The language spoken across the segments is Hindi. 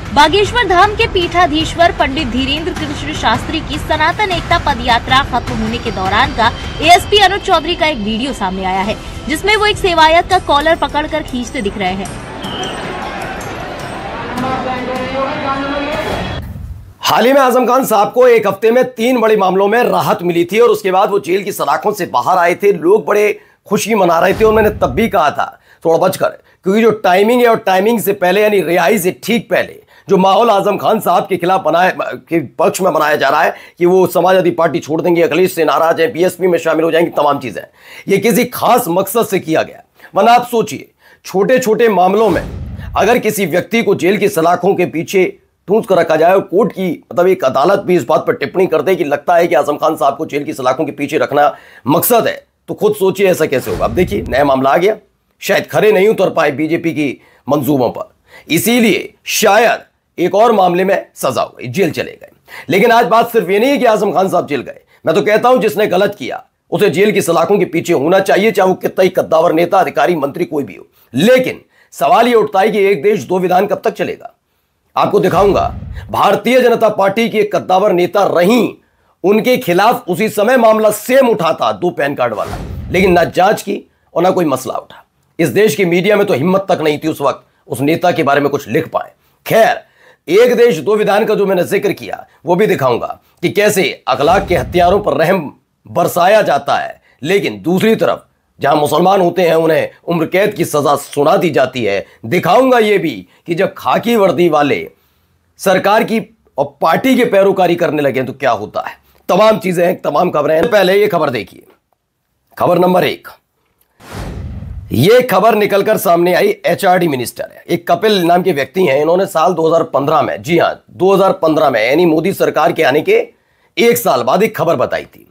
बागेश्वर धाम के पीठाधीश्वर पंडित धीरेन्द्र कृष्ण शास्त्री की सनातन एकता पद यात्रा खत्म होने के दौरान का एएसपी अनुज चौधरी का एक वीडियो सामने आया है, जिसमें वो एक सेवायत का कॉलर पकड़कर खींचते दिख रहे हैं। हाल ही में आजम खान साहब को एक हफ्ते में 3 बड़े मामलों में राहत मिली थी और उसके बाद वो जेल की सलाखों से बाहर आए थे। लोग बड़े खुशी मना रहे थे। उन्होंने तब भी कहा था थोड़ा बचकर, क्योंकि जो टाइमिंग है और टाइमिंग से पहले यानी रिहाई से ठीक पहले जो माहौल आजम खान साहब के खिलाफ के पक्ष में बनाया जा रहा है कि वो समाजवादी पार्टी छोड़ देंगे, अखिलेश से नाराज है, बीएसपी में शामिल हो जाएंगे, तमाम चीजें ये किसी खास मकसद से किया गया। वरना आप सोचिए, छोटे छोटे मामलों में अगर किसी व्यक्ति को जेल की सलाखों के पीछे ठूंस कर रखा जाए और कोर्ट की एक अदालत भी इस बात पर टिप्पणी कर दे कि लगता है कि आजम खान साहब को जेल की सलाखों के पीछे रखना मकसद है, तो खुद सोचिए ऐसा कैसे होगा। अब देखिए नया मामला आ गया, शायद खरे नहीं उतर पाए बीजेपी की मंसूबों पर, इसीलिए शायद एक और मामले में सजा हो गई, जेल चले गए। लेकिन आज बात सिर्फ ये नहीं है कि आजम खान साहब जेल गए। मैं तो कहता हूं जिसने गलत किया उसे जेल की सलाखों के पीछे होना चाहिए, चाहे वो कितना ही कद्दावर नेता, अधिकारी, मंत्री कोई भी हो। लेकिन सवाल ये उठता है कि एक देश दो विधान कब तक चलेगा। आपको दिखाऊंगा भारतीय जनता पार्टी की एक कद्दावर नेता रही, उनके खिलाफ उसी समय मामला सेम उठा था, 2 पैन कार्ड वाला, लेकिन ना जांच की और ना कोई मसला उठा। इस देश की मीडिया में तो हिम्मत तक नहीं थी उस वक्त उस नेता के बारे में कुछ लिख पाए। खैर, एक देश दो विधान का जो मैंने जिक्र किया वो भी दिखाऊंगा कि कैसे अखलाक के हत्यारों पर रहम बरसाया जाता है, लेकिन दूसरी तरफ जहां मुसलमान होते हैं उन्हें उम्र कैद की सजा सुना दी जाती है। दिखाऊंगा यह भी कि जब खाकी वर्दी वाले सरकार की और पार्टी के पैरोकारी करने लगे तो क्या होता है। तमाम चीजें हैं, तमाम खबरें हैं। पहले ये खबर देखिए, खबर नंबर 1। ये खबर निकलकर सामने आई एचआरडी मिनिस्टर है, एक कपिल नाम के व्यक्ति हैं। इन्होंने साल 2015 में, जी हां 2015 में, यानी मोदी सरकार के आने के 1 साल बाद एक खबर बताई थी।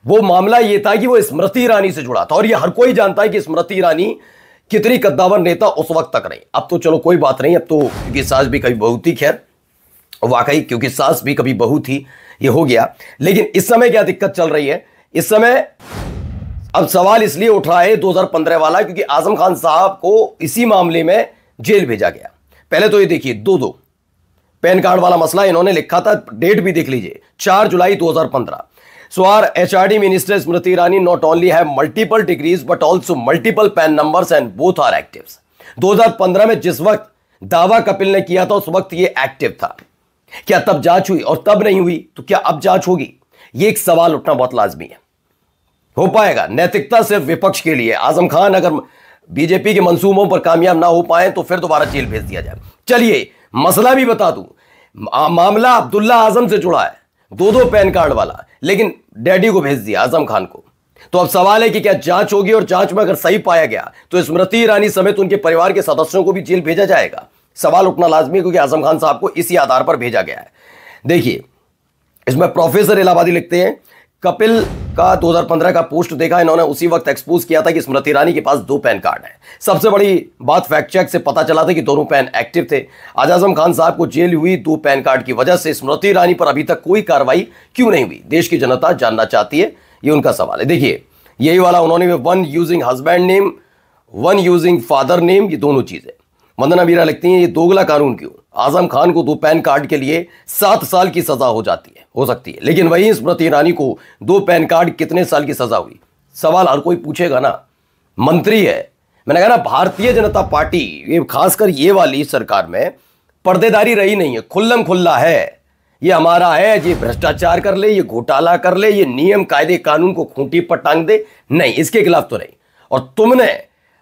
वो मामला ये था कि वो स्मृति ईरानी से जुड़ा था और ये हर कोई जानता है कि स्मृति ईरानी कितनी कद्दावर नेता उस वक्त तक रही। अब तो चलो कोई बात नहीं, अब तो क्योंकि सास भी कभी बहू थी, खैर वाकई क्योंकि सास भी कभी बहू थी, ये हो गया। लेकिन इस समय क्या दिक्कत चल रही है, इस समय अब सवाल इसलिए उठ रहा है 2015 वाला, क्योंकि आजम खान साहब को इसी मामले में जेल भेजा गया। पहले तो ये देखिए 2 पैन कार्ड वाला मसला इन्होंने लिखा था, डेट भी देख लीजिए 4 जुलाई 2015। So our HRD Minister Smriti Irani not only have multiple degrees but also multiple PAN numbers and both are active। 2015 में जिस वक्त दावा कपिल ने किया था उस वक्त ये एक्टिव था। क्या तब जांच हुई और तब नहीं हुई तो क्या अब जांच होगी? ये एक सवाल उठना बहुत लाजमी है। हो पाएगा? नैतिकता सिर्फ विपक्ष के लिए। आजम खान अगर बीजेपी के मंसूबों पर कामयाब ना हो पाए तो फिर दोबारा जेल भेज दिया जाए। चलिए मसला भी बता दूं, मामला अब्दुल्ला आजम से जुड़ा है, 2 पैन कार्ड वाला, लेकिन डैडी को भेज दिया आजम खान को। तो अब सवाल है कि क्या जांच होगी और जांच में अगर सही पाया गया तो स्मृति ईरानी समेत उनके परिवार के सदस्यों को भी जेल भेजा जाएगा? सवाल उठना लाजमी है, क्योंकि आजम खान साहब को इसी आधार पर भेजा गया है। देखिए इसमें प्रोफेसर इलाहाबादी लिखते हैं, कपिल का 2015 का पोस्ट देखा इन्होंने, उसी वक्त एक्सपोज किया था कि स्मृति ईरानी के पास 2 पैन कार्ड हैं। सबसे बड़ी बात फैक्ट चेक से पता चला था कि दोनों पैन एक्टिव थे। आज आजम खान साहब को जेल हुई 2 पैन कार्ड की वजह से। स्मृति ईरानी पर अभी तक कोई कार्रवाई क्यों नहीं हुई? देश की जनता जानना चाहती है, ये उनका सवाल है। देखिए यही वाला उन्होंने 1 using husband name, 1 using father name, ये दोनों चीजें। वंदना मीरा लिखती हैं, ये दोगला कानून क्यों? आजम खान को 2 पैन कार्ड के लिए 7 साल की सजा हो सकती है, लेकिन वही स्मृति ईरानी को 2 पैन कार्ड कितने साल की सजा हुई? सवाल हर कोई पूछेगा ना। मंत्री है, मैंने कहा ना भारतीय जनता पार्टी, ये खासकर ये वाली सरकार में पर्देदारी रही नहीं है, खुल्लम खुल्ला है, ये हमारा है, ये भ्रष्टाचार कर ले, ये घोटाला कर ले, ये नियम कायदे कानून को खूंटी पर टांग दे, नहीं, इसके खिलाफ तो नहीं। और तुमने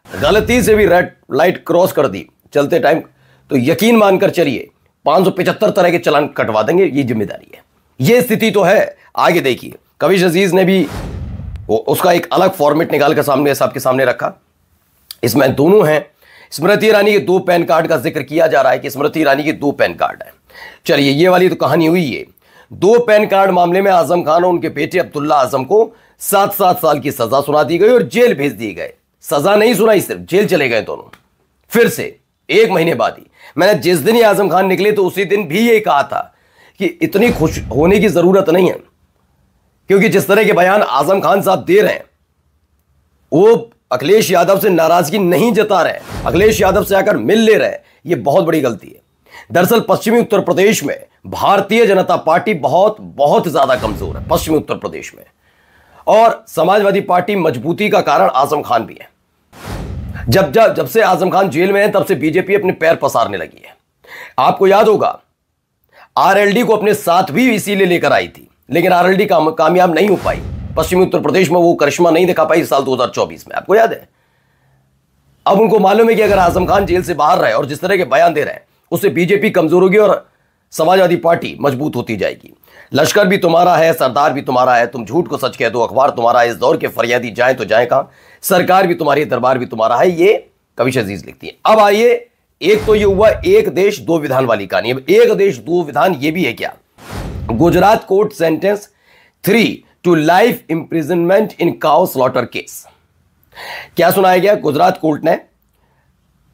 गलती से भी रेड लाइट क्रॉस कर दी चलते टाइम तो यकीन मानकर चलिए 575 तरह के चालान कटवा देंगे, ये जिम्मेदारी है। ये स्थिति तो है। आगे देखिए कविश अजीज ने भी उसका एक अलग फॉर्मेट निकाल कर सामने सबके सामने रखा। इसमें दोनों हैं, स्मृति ईरानी के 2 पैन कार्ड का जिक्र किया जा रहा है कि स्मृति ईरानी के 2 पैन कार्ड हैं। चलिए ये वाली तो कहानी हुई है। 2 पैन कार्ड मामले में आजम खान और उनके बेटे अब्दुल्ला आजम को 7 साल की सजा सुना दी गई और जेल भेज दिए गए। सजा नहीं सुनाई, सिर्फ जेल चले गए दोनों। फिर से 1 महीने बाद ही मैंने जिस दिन ही आजम खान निकले तो उसी दिन भी ये कहा था कि इतनी खुश होने की जरूरत नहीं है, क्योंकि जिस तरह के बयान आजम खान साहब दे रहे हैं वो अखिलेश यादव से नाराजगी नहीं जता रहे, अखिलेश यादव से आकर मिल ले रहे, ये बहुत बड़ी गलती है। दरअसल पश्चिमी उत्तर प्रदेश में भारतीय जनता पार्टी बहुत बहुत ज्यादा कमजोर है, पश्चिमी उत्तर प्रदेश में। और समाजवादी पार्टी मजबूती का कारण आजम खान भी है। जब से आजम खान जेल में है तब से बीजेपी अपने पैर पसारने लगी है। आपको याद होगा आरएलडी को अपने साथ भी इसीलिए लेकर आई थी, लेकिन आरएलडी कामयाब नहीं हो पाई। पश्चिमी उत्तर प्रदेश में वो करिश्मा नहीं दिखा पाई साल 2024 में, आपको याद है। अब उनको मालूम है कि अगर आजम खान जेल से बाहर रहे और जिस तरह के बयान दे रहे हैं उससे बीजेपी कमजोर होगी और समाजवादी पार्टी मजबूत होती जाएगी। लश्कर भी तुम्हारा है, सरदार भी तुम्हारा है, तुम झूठ को सच कह दो, अखबार तुम्हारा है, इस दौर के फरियादी जाए तो जाए कहां, सरकार भी तुम्हारी, दरबार भी तुम्हारा है, ये कविश अजीज लिखती है। अब आइए, एक तो ये हुआ एक देश दो विधान वाली कहानी। अब एक देश दो विधान ये भी है क्या? Gujarat court sentence 3 to life imprisonment in cow slaughter case. क्या सुनाया गया? गुजरात कोर्ट ने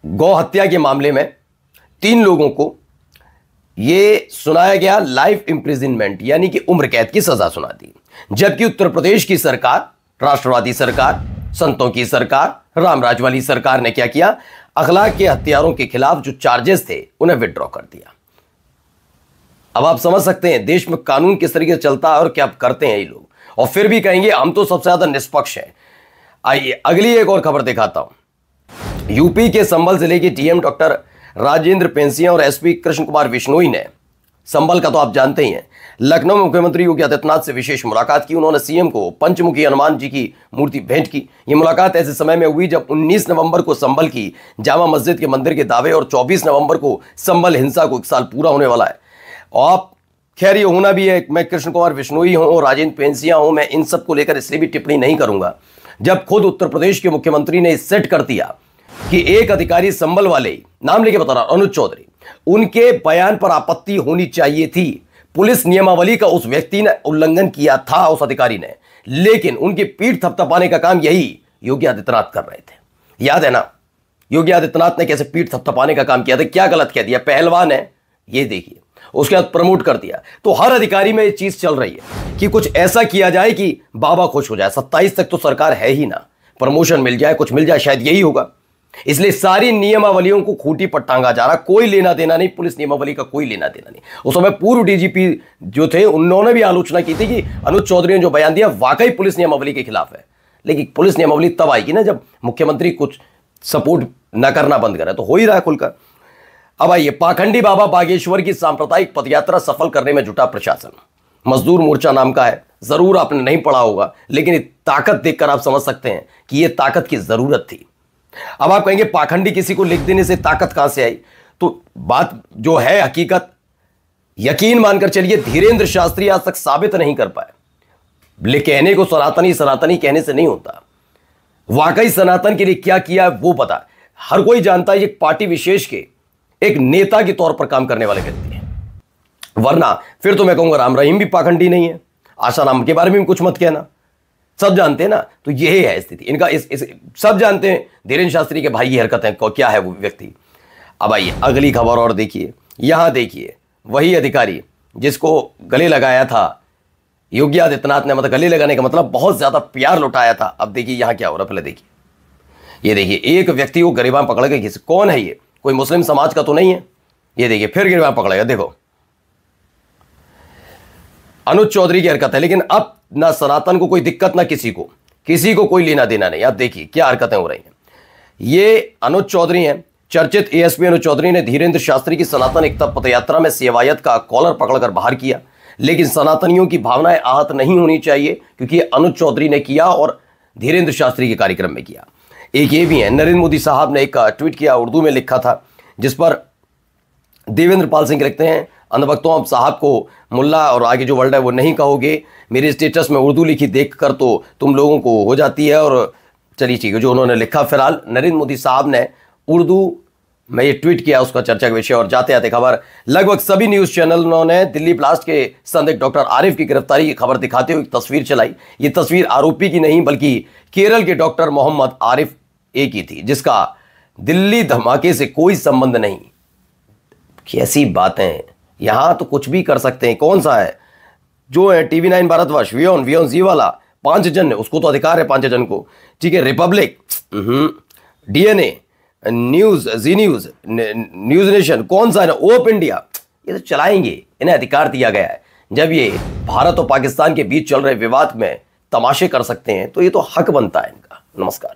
गौ हत्या के मामले में 3 लोगों को यह सुनाया गया लाइफ इंप्रिजनमेंट यानी कि उम्र कैद की सजा सुना दी। जबकि उत्तर प्रदेश की सरकार, राष्ट्रवादी सरकार, संतों की सरकार, रामराज वाली सरकार ने क्या किया? अखलाक के हत्यारों के खिलाफ जो चार्जेस थे उन्हें विड्रॉ कर दिया। अब आप समझ सकते हैं देश में कानून किस तरीके से चलता है और क्या करते हैं ये लोग, और फिर भी कहेंगे हम तो सबसे ज्यादा निष्पक्ष हैं। आइए अगली एक और खबर दिखाता हूं। यूपी के संभल जिले के डीएम डॉक्टर राजेंद्र पेंसिया और एसपी कृष्ण कुमार बिश्नोई ने, संभल का तो आप जानते ही हैं, लखनऊ में मुख्यमंत्री योगी आदित्यनाथ से विशेष मुलाकात की। उन्होंने सीएम को पंचमुखी हनुमान जी की मूर्ति भेंट की। यह मुलाकात ऐसे समय में हुई जब 19 नवंबर को संभल की जामा मस्जिद के मंदिर के दावे और 24 नवंबर को संभल हिंसा को 1 साल पूरा होने वाला है। और आप खैर ये होना भी है, मैं कृष्ण कुमार बिश्नोई हूं और राजेंद्र पेंसिया हूं, मैं इन सब को लेकर इसलिए भी टिप्पणी नहीं करूंगा जब खुद उत्तर प्रदेश के मुख्यमंत्री ने सेट कर दिया कि एक अधिकारी संभल वाले, नाम लेके बता रहा अनुज चौधरी, उनके बयान पर आपत्ति होनी चाहिए थी। पुलिस नियमावली का उस व्यक्ति ने उल्लंघन किया था, उस अधिकारी ने, लेकिन उनकी पीठ थपथपाने का काम यही योगी आदित्यनाथ कर रहे थे। याद है ना योगी आदित्यनाथ ने कैसे पीठ थपथपाने का काम किया था, क्या गलत कह दिया, पहलवान है ये देखिए, उसके बाद प्रमोट कर दिया। तो हर अधिकारी में ये चीज चल रही है कि कुछ ऐसा किया जाए कि बाबा खुश हो जाए। 27 तक तो सरकार है ही ना, प्रमोशन मिल जाए, कुछ मिल जाए, शायद यही होगा। इसलिए सारी नियमावलियों को खूंटी पर टांगा जा रहा, कोई लेना देना नहीं, पुलिस नियमावली का कोई लेना देना नहीं। उस समय पूर्व डीजीपी जो थे उन्होंने भी आलोचना की थी कि अनुज चौधरी ने जो बयान दिया वाकई पुलिस नियमावली के खिलाफ है। लेकिन पुलिस नियमावली तब आएगी ना जब मुख्यमंत्री कुछ सपोर्ट न करना बंद करे, तो हो ही रहा है खुलकर। अब आइए, पाखंडी बाबा बागेश्वर की सांप्रदायिक पदयात्रा सफल करने में जुटा प्रशासन। मजदूर मोर्चा नाम का है, जरूर आपने नहीं पढ़ा होगा, लेकिन ताकत देखकर आप समझ सकते हैं कि यह ताकत की जरूरत थी। अब आप कहेंगे पाखंडी किसी को लिख देने से ताकत कहां से आई? तो बात जो है हकीकत, यकीन मानकर चलिए, धीरेन्द्र शास्त्री आज तक साबित नहीं कर पाए। लेकिन कहने को सनातनी सनातनी कहने से नहीं होता, वाकई सनातन के लिए क्या किया वो पता। हर कोई जानता है ये पार्टी विशेष के एक नेता के तौर पर काम करने वाले व्यक्ति हैं, वरना फिर तो मैं कहूंगा राम रहीम भी पाखंडी नहीं है, आशाराम के बारे में भी कुछ मत कहना, सब जानते हैं ना। तो यही है स्थिति इनका, इस सब जानते हैं धीरेन्द्र शास्त्री के भाई की हरकतें क्या है वो व्यक्ति। अब आइए अगली खबर और देखिए, यहां देखिए वही अधिकारी जिसको गले लगाया था योगी आदित्यनाथ ने, मतलब गले लगाने का मतलब बहुत ज्यादा प्यार लुटाया था। अब देखिए यहां क्या हो रहा है, पहले देखिए, ये देखिए एक व्यक्ति को गरिबान पकड़ के किसी, कौन है ये, कोई मुस्लिम समाज का तो नहीं है। ये देखिए फिर गिरवा पकड़ेगा, देखो अनुज चौधरी की हरकत है। लेकिन अब ना सनातन को कोई दिक्कत, ना किसी को कोई लेना देना नहीं। आप देखिए क्या हरकतें हो रही हैं। ये अनुज चौधरी हैं, चर्चित एएसपी अनुज चौधरी ने धीरेन्द्र शास्त्री की सनातन एकता पदयात्रा में सेवायत का कॉलर पकड़कर बाहर किया। लेकिन सनातनियों की भावनाएं आहत नहीं होनी चाहिए, क्योंकि अनुज चौधरी ने किया और धीरेन्द्र शास्त्री के कार्यक्रम में किया। एक ये भी है, नरेंद्र मोदी साहब ने एक ट्वीट किया, उर्दू में लिखा था, जिस पर देवेंद्र पाल सिंह लिखते हैं, अंधभक्तों आप साहब को मुल्ला और आगे जो वर्ड है वो नहीं कहोगे। मेरे स्टेटस में उर्दू लिखी देखकर तो तुम लोगों को हो जाती है। और चलिए ठीक है, जो उन्होंने लिखा, फिलहाल नरेंद्र मोदी साहब ने उर्दू में ये ट्वीट किया, उसका चर्चा का विषय। और जाते आते खबर, लगभग सभी न्यूज़ चैनलों ने दिल्ली ब्लास्ट के संदिग्ध डॉक्टर आरिफ की गिरफ्तारी की खबर दिखाते हुए एक तस्वीर चलाई। ये तस्वीर आरोपी की नहीं बल्कि केरल के डॉक्टर मोहम्मद आरिफ ए की थी, जिसका दिल्ली धमाके से कोई संबंध नहीं। कैसी बातें, यहां तो कुछ भी कर सकते हैं। कौन सा है जो है TV9 भारतवर्ष, वियोन जी वाला 5 जन, उसको तो अधिकार है 5 जन को, ठीक है। रिपब्लिक, DNA, न्यूज, जी न्यूज, न्यूज नेशन, कौन सा है ना, ओप इंडिया, ये तो चलाएंगे, इन्हें अधिकार दिया गया है। जब ये भारत और पाकिस्तान के बीच चल रहे विवाद में तमाशे कर सकते हैं तो ये तो हक बनता है इनका। नमस्कार।